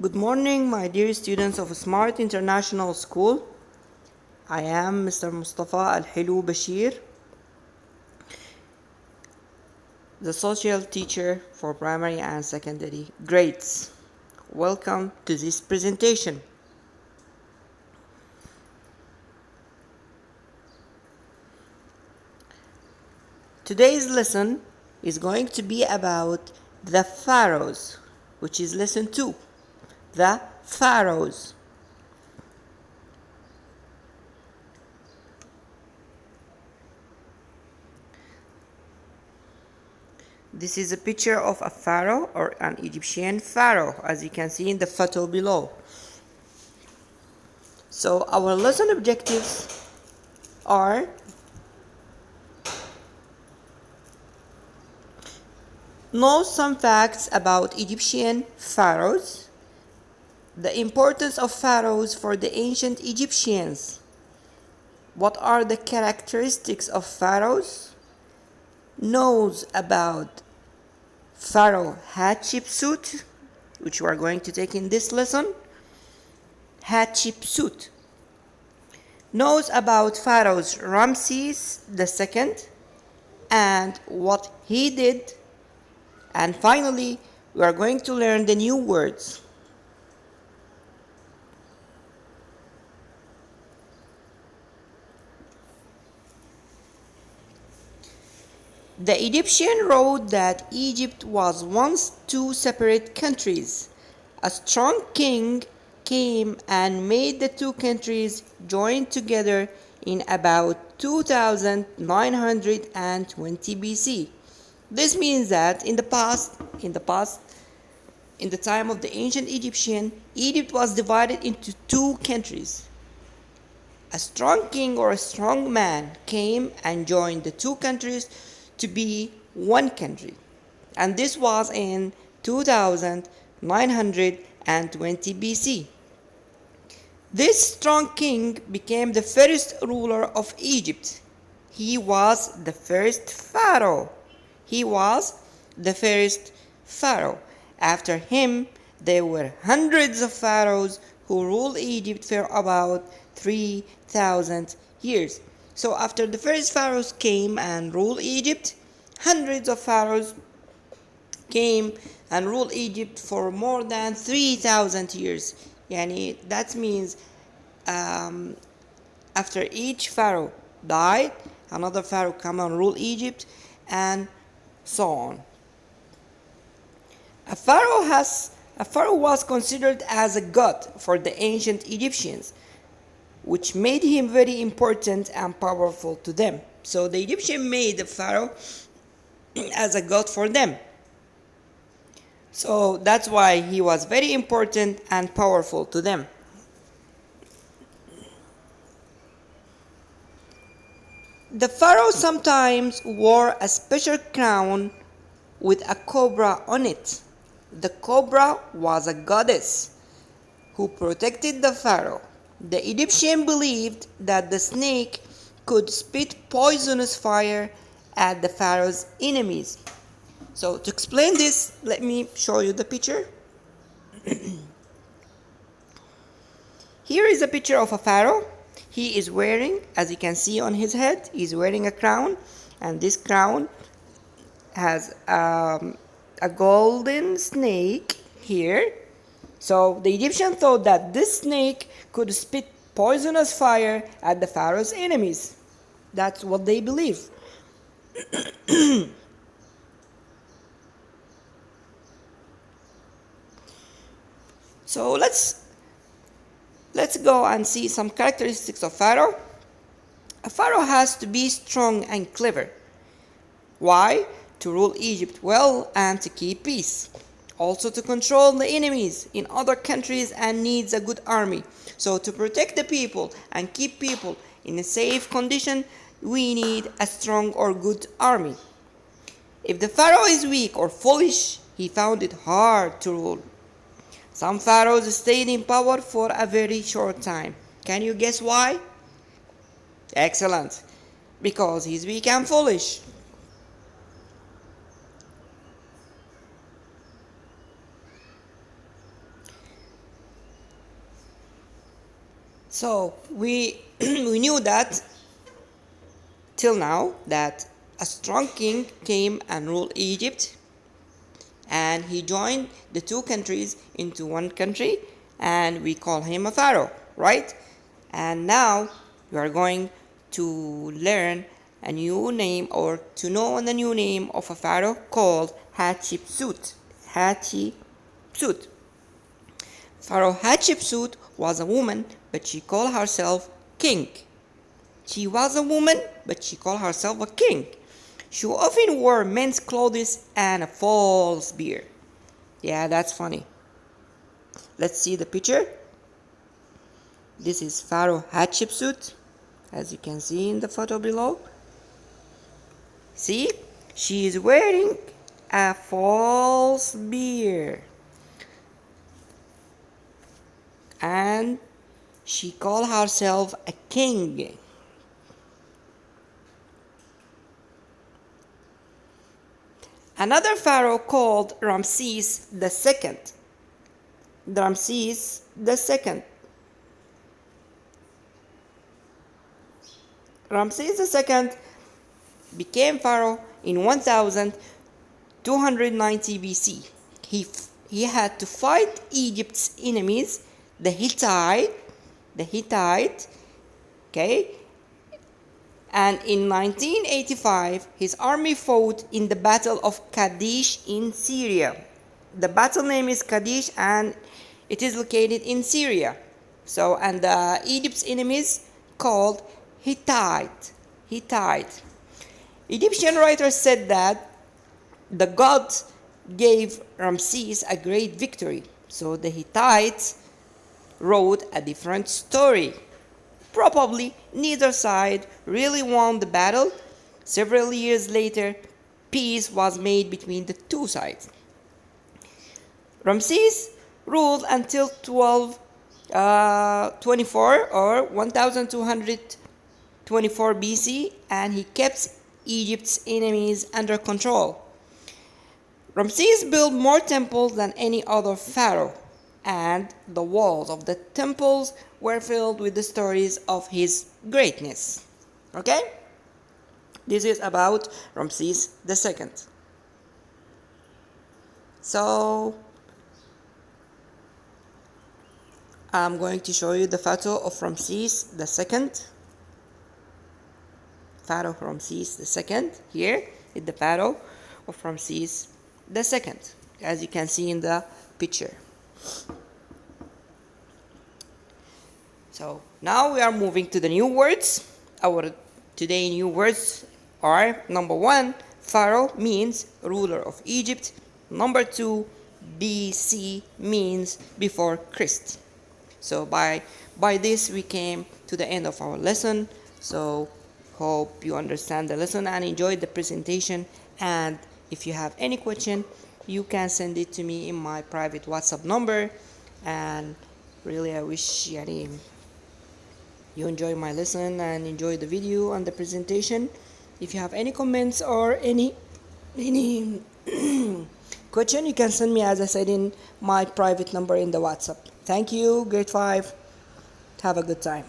Good morning, my dear students of Smart International School. I am Mr. Mustafa Al-Hilu Bashir, the social teacher for primary and secondary grades. Welcome to this presentation. Today's lesson is going to be about the Pharaohs, which is lesson 2. The Pharaohs. This is a picture of a pharaoh or an Egyptian pharaoh, as you can see in the photo below. So our lesson objectives are know some facts about Egyptian pharaohs, the importance of pharaohs for the ancient Egyptians, what are the characteristics of pharaohs, knows about Pharaoh Hatshepsut, which we are going to take in this lesson. Hatshepsut knows about Pharaohs Ramses II and what he did. And finally, we are going to learn the new words. The Egyptian wrote that Egypt was once two separate countries. A strong king came and made the two countries join together in about 2920 BC. This means that in the time of the ancient Egyptian, Egypt was divided into two countries. A strong king or a strong man came and joined the two countries to be one country. And this was in 2920 BC. This strong king became the first ruler of Egypt. He was the first pharaoh. After him, there were hundreds of pharaohs who ruled Egypt for about 3,000 years. So after the first pharaohs came and ruled Egypt, hundreds of pharaohs came and ruled Egypt for more than 3,000 years. That means after each pharaoh died, another pharaoh came and ruled Egypt, and so on. A pharaoh was considered as a god for the ancient Egyptians, which made him very important and powerful to them. So the Egyptian made the pharaoh as a god for them. So that's why he was very important and powerful to them. The pharaoh sometimes wore a special crown with a cobra on it. The cobra was a goddess who protected the pharaoh. The Egyptian believed that the snake could spit poisonous fire at the pharaoh's enemies. So to explain this, let me show you the picture. Here is a picture of a pharaoh. He is wearing, as you can see on his head, he's wearing a crown, and this crown has a golden snake here. So the Egyptians thought that this snake could spit poisonous fire at the pharaoh's enemies. That's what they believe. So let's go and see some characteristics of pharaoh. A pharaoh has to be strong and clever. Why? To rule Egypt well and to keep peace. Also to control the enemies in other countries and needs a good army. So to protect the people and keep people in a safe condition, we need a strong or good army. If the pharaoh is weak or foolish, he found it hard to rule. Some pharaohs stayed in power for a very short time. Can you guess why? Excellent. Because he's weak and foolish. So we we knew that till now that a strong king came and ruled Egypt, and he joined the two countries into one country, and we call him a pharaoh, right? And now you are going to learn a new name, or to know the new name of a pharaoh called Hatshepsut. Hatshepsut. Pharaoh Hatshepsut was a woman, but she called herself king. She was a woman, but she called herself a king. She often wore men's clothes and a false beard. Yeah, that's funny. Let's see the picture. This is Pharaoh Hatshepsut, as you can see in the photo below. See, she is wearing a false beard, and she called herself a king. Another pharaoh called Ramses II. Ramses II. Ramses II became pharaoh in 1290 BC. He had to fight Egypt's enemies, the Hittite, okay? And in 1985, his army fought in the Battle of Kadesh in Syria. The battle name is Kadesh, and it is located in Syria. So, and Egypt's enemies called Hittite. Egyptian writers said that the gods gave Ramses a great victory. So the Hittites wrote a different story. Probably neither side really won the battle. Several years later, peace was made between the two sides. Ramses ruled until 1224 or 1224 BC, and he kept Egypt's enemies under control. Ramses built more temples than any other pharaoh, and the walls of the temples were filled with the stories of his greatness. Okay? This is about Ramses II. So, I'm going to show you the photo of Ramses II. Pharaoh Ramses II. Here is the pharaoh of Ramses II, as you can see in the picture. So now we are moving to the new words. Our today new words are: number 1, Pharaoh means ruler of Egypt. Number 2, BC means before Christ. So by this we came to the end of our lesson. So hope you understand the lesson and enjoyed the presentation. And if you have any question, you can send it to me in my private WhatsApp number. And really, I wish you enjoy my lesson and enjoy the video and the presentation. If you have any comments or any question, you can send me, as I said, in my private number in the WhatsApp. Thank you, grade 5. Have a good time.